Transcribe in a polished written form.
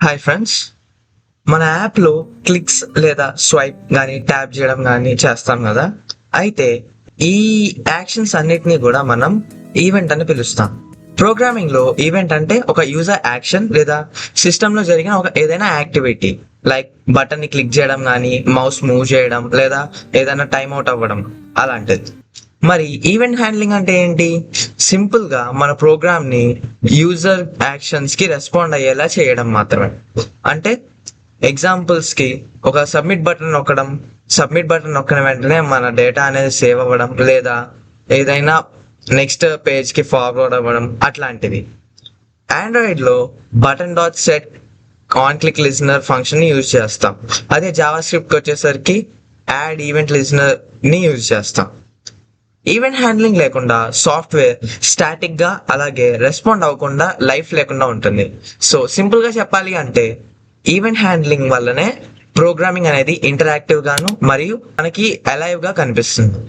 Hi friends, మన యాప్లో clicks లేదా స్వైప్ కానీ ట్యాప్ చేయడం కానీ చేస్తాం కదా. అయితే ఈ యాక్షన్స్ అన్నిటినీ కూడా మనం ఈవెంట్ అని పిలుస్తాం. ప్రోగ్రామింగ్లో ఈవెంట్ అంటే ఒక యూజర్ యాక్షన్ లేదా సిస్టంలో జరిగిన ఒక ఏదైనా యాక్టివిటీ, లైక్ బటన్ని క్లిక్ చేయడం కానీ మౌస్ మూవ్ చేయడం లేదా ఏదైనా టైం అవుట్ అవ్వడం అలాంటిది. మరి ఈవెంట్ హ్యాండ్లింగ్ అంటే ఏంటి? సింపుల్ గా మన ప్రోగ్రామ్ ని యూజర్ యాక్షన్స్ కి రెస్పాండ్ అయ్యేలా చేయడం మాత్రమే. అంటే ఎగ్జాంపుల్స్ కి ఒక సబ్మిట్ బటన్ నొక్కిన వెంటనే మన డేటా అనేది సేవ్ అవ్వడం లేదా ఏదైనా నెక్స్ట్ పేజ్ కి ఫార్వర్డ్ అవ్వడం అట్లాంటివి. ఆండ్రాయిడ్ లో button dot set on click listener function ని యూజ్ చేస్తాం. అదే జావా స్క్రిప్ట్ వచ్చేసరికి యాడ్ ఈవెంట్ లిజనర్ ని యూజ్ చేస్తాం. ఈవెంట్ హ్యాండ్లింగ్ లేకుండా సాఫ్ట్వేర్ స్టాటిక్ గా అలాగే రెస్పాండ్ అవ్వకుండా లైఫ్ లేకుండా ఉంటుంది. సో సింపుల్ గా చెప్పాలి అంటే ఈవెంట్ హ్యాండ్లింగ్ వల్లనే ప్రోగ్రామింగ్ అనేది ఇంటరాక్టివ్ గాను మరియు మనకి అలైవ్ గా కనిపిస్తుంది.